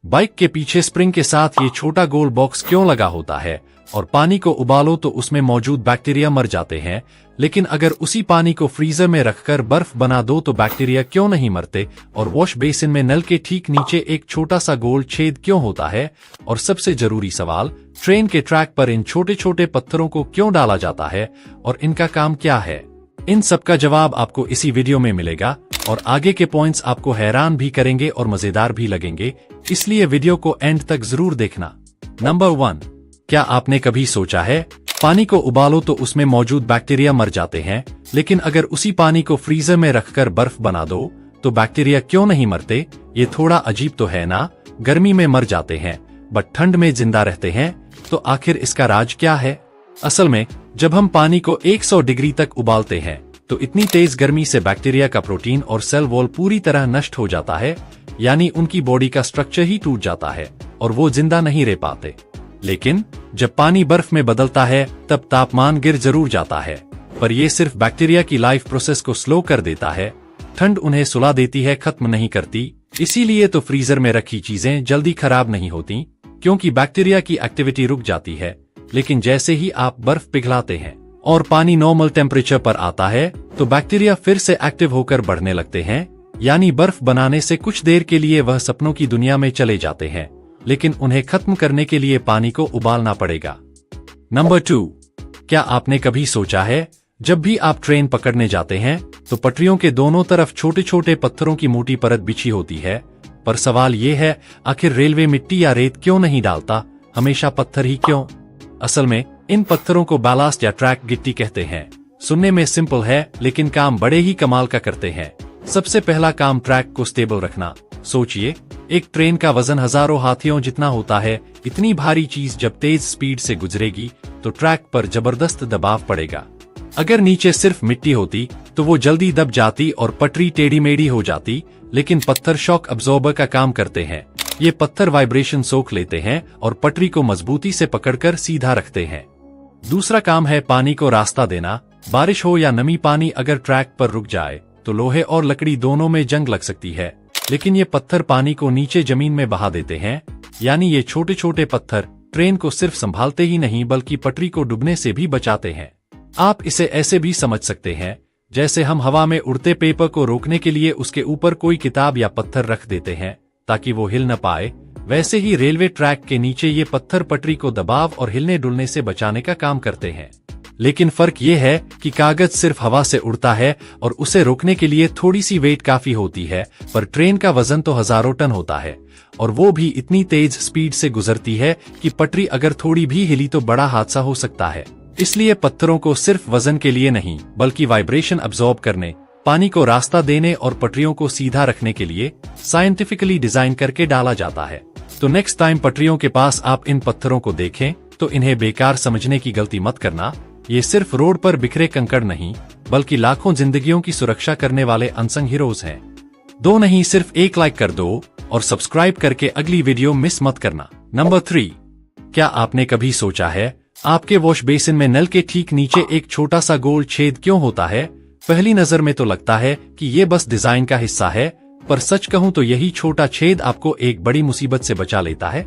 Bike के पीछे spring के साथ ये छोटा गोल बॉक्स क्यों लगा होता है? और पानी को उबालो तो उसमें मौजूद बैक्टीरिया मर जाते हैं, लेकिन अगर उसी पानी को फ्रीजर में रखकर बर्फ बना दो तो बैक्टीरिया क्यों नहीं मरते? और वॉश बेसिन में नल के ठीक नीचे एक छोटा सा गोल छेद क्यों होता है? और सबसे जरूरी सवाल, ट्रेन के ट्रैक पर इन छोटे छोटे पत्थरों को क्यों डाला जाता है और इनका काम क्या है? इन सब का जवाब आपको इसी वीडियो में मिलेगा और आगे के पॉइंट्स आपको हैरान भी करेंगे और मजेदार भी लगेंगे, इसलिए वीडियो को एंड तक जरूर देखना। नंबर 1, क्या आपने कभी सोचा है पानी को उबालो तो उसमें मौजूद बैक्टीरिया मर जाते हैं, लेकिन अगर उसी पानी को फ्रीजर में रखकर बर्फ बना दो तो बैक्टीरिया क्यों नहीं मरते? ये थोड़ा अजीब तो है ना? गर्मी में मर जाते हैं बट ठंड में जिंदा रहते हैं, तो आखिर इसका राज क्या है? असल में जब हम पानी को 100 डिग्री तक उबालते हैं तो इतनी तेज गर्मी से बैक्टीरिया का प्रोटीन और सेल वॉल पूरी तरह नष्ट हो जाता है, यानी उनकी बॉडी का स्ट्रक्चर ही टूट जाता है और वो जिंदा नहीं रह पाते। लेकिन जब पानी बर्फ में बदलता है तब तापमान गिर जरूर जाता है, पर यह सिर्फ बैक्टीरिया की लाइफ प्रोसेस को स्लो कर देता है। ठंड उन्हें सुला देती है, खत्म नहीं करती। इसीलिए तो फ्रीजर में रखी चीजें जल्दी खराब नहीं होती, क्योंकि बैक्टीरिया की एक्टिविटी रुक जाती है। लेकिन जैसे ही आप बर्फ पिघलाते हैं और पानी नॉर्मल टेम्परेचर पर आता है तो बैक्टीरिया फिर से एक्टिव होकर बढ़ने लगते हैं, यानी बर्फ बनाने से कुछ देर के लिए वह सपनों की दुनिया में चले जाते हैं, लेकिन उन्हें खत्म करने के लिए पानी को उबालना पड़ेगा। नंबर 2, क्या आपने कभी सोचा है जब भी आप ट्रेन पकड़ने जाते हैं तो पटरियों के दोनों तरफ छोटे छोटे पत्थरों की मोटी परत बिछी होती है, पर सवाल ये है, आखिर रेलवे मिट्टी या रेत क्यों नहीं डालता, हमेशा पत्थर ही क्यों? असल में इन पत्थरों को बैलास्ट या ट्रैक गिट्टी कहते हैं। सुनने में सिंपल है लेकिन काम बड़े ही कमाल का करते हैं। सबसे पहला काम ट्रैक को स्टेबल रखना। सोचिए, एक ट्रेन का वजन हजारों हाथियों जितना होता है। इतनी भारी चीज जब तेज स्पीड से गुजरेगी तो ट्रैक पर जबरदस्त दबाव पड़ेगा। अगर नीचे सिर्फ मिट्टी होती तो वो जल्दी दब जाती और पटरी टेढ़ी मेढ़ी हो जाती, लेकिन पत्थर शॉक अब्जॉर्बर का काम करते हैं। ये पत्थर वाइब्रेशन सोख लेते हैं और पटरी को मजबूती से पकड़कर सीधा रखते हैं। दूसरा काम है पानी को रास्ता देना। बारिश हो या नमी, पानी अगर ट्रैक पर रुक जाए तो लोहे और लकड़ी दोनों में जंग लग सकती है, लेकिन ये पत्थर पानी को नीचे जमीन में बहा देते हैं। यानी ये छोटे छोटे पत्थर ट्रेन को सिर्फ संभालते ही नहीं बल्कि पटरी को डूबने से भी बचाते हैं। आप इसे ऐसे भी समझ सकते हैं जैसे हम हवा में उड़ते पेपर को रोकने के लिए उसके ऊपर कोई किताब या पत्थर रख देते हैं ताकि वो हिल न पाए, वैसे ही रेलवे ट्रैक के नीचे ये पत्थर पटरी को दबाव और हिलने डुलने से बचाने का काम करते हैं। लेकिन फर्क ये है कि कागज सिर्फ हवा से उड़ता है और उसे रोकने के लिए थोड़ी सी वेट काफी होती है, पर ट्रेन का वजन तो हजारों टन होता है और वो भी इतनी तेज स्पीड से गुजरती है कि पटरी अगर थोड़ी भी हिली तो बड़ा हादसा हो सकता है। इसलिए पत्थरों को सिर्फ वजन के लिए नहीं बल्कि वाइब्रेशन अब्सॉर्ब करने, पानी को रास्ता देने और पटरियों को सीधा रखने के लिए साइंटिफिकली डिजाइन करके डाला जाता है। तो नेक्स्ट टाइम पटरियों के पास आप इन पत्थरों को देखें तो इन्हें बेकार समझने की गलती मत करना। ये सिर्फ रोड पर बिखरे कंकड़ नहीं बल्कि लाखों जिंदगियों की सुरक्षा करने वाले अनसंग हीरोज हैं। दो नहीं, सिर्फ एक लाइक कर दो और सब्सक्राइब करके अगली वीडियो मिस मत करना। नंबर 3, क्या आपने कभी सोचा है आपके वॉश बेसिन में नल के ठीक नीचे एक छोटा सा गोल छेद क्यों होता है? पहली नजर में तो लगता है कि ये बस डिजाइन का हिस्सा है, पर सच कहूं तो यही छोटा छेद आपको एक बड़ी मुसीबत से बचा लेता है।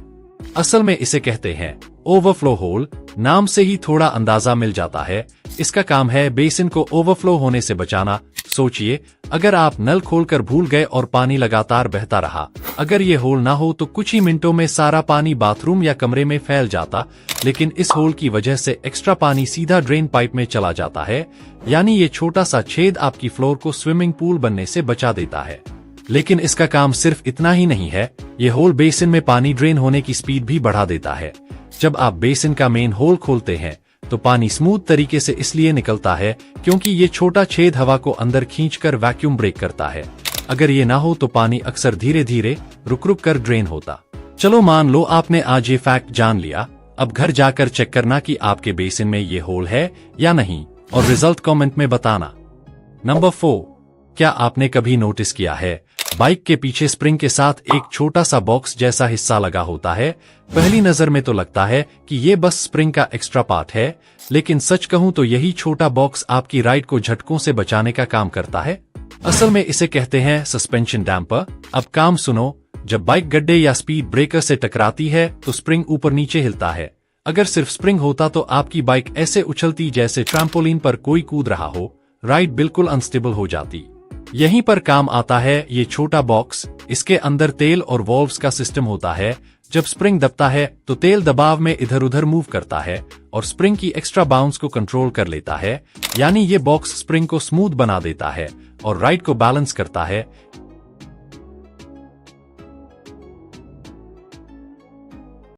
असल में इसे कहते हैं ओवरफ्लो होल। नाम से ही थोड़ा अंदाजा मिल जाता है। इसका काम है बेसिन को ओवरफ्लो होने से बचाना। सोचिए, अगर आप नल खोलकर भूल गए और पानी लगातार बहता रहा, अगर ये होल ना हो तो कुछ ही मिनटों में सारा पानी बाथरूम या कमरे में फैल जाता, लेकिन इस होल की वजह से एक्स्ट्रा पानी सीधा ड्रेन पाइप में चला जाता है। यानी ये छोटा सा छेद आपकी फ्लोर को स्विमिंग पूल बनने से बचा देता है। लेकिन इसका काम सिर्फ इतना ही नहीं है, ये होल बेसिन में पानी ड्रेन होने की स्पीड भी बढ़ा देता है। जब आप बेसिन का मेन होल खोलते हैं तो पानी स्मूथ तरीके से इसलिए निकलता है क्योंकि ये छोटा छेद हवा को अंदर खींचकर वैक्यूम ब्रेक करता है। अगर ये ना हो तो पानी अक्सर धीरे धीरे रुक रुक कर ड्रेन होता। चलो मान लो आपने आज ये फैक्ट जान लिया, अब घर जाकर चेक करना कि आपके बेसिन में ये होल है या नहीं और रिजल्ट कमेंट में बताना। नंबर 4, क्या आपने कभी नोटिस किया है बाइक के पीछे स्प्रिंग के साथ एक छोटा सा बॉक्स जैसा हिस्सा लगा होता है? पहली नजर में तो लगता है कि ये बस स्प्रिंग का एक्स्ट्रा पार्ट है, लेकिन सच कहूं तो यही छोटा बॉक्स आपकी राइड को झटकों से बचाने का काम करता है। असल में इसे कहते हैं सस्पेंशन डैम्पर। अब काम सुनो, जब बाइक गड्ढे या स्पीड ब्रेकर से टकराती है तो स्प्रिंग ऊपर नीचे हिलता है। अगर सिर्फ स्प्रिंग होता तो आपकी बाइक ऐसे उछलती जैसे ट्रैम्पोलिन पर कोई कूद रहा हो, राइड बिल्कुल अनस्टेबल हो जाती। यहीं पर काम आता है ये छोटा बॉक्स। इसके अंदर तेल और वॉल्व्स का सिस्टम होता है। जब स्प्रिंग दबता है तो तेल दबाव में इधर उधर मूव करता है और स्प्रिंग की एक्स्ट्रा बाउंस को कंट्रोल कर लेता है। यानी ये बॉक्स स्प्रिंग को स्मूथ बना देता है और राइड को बैलेंस करता है।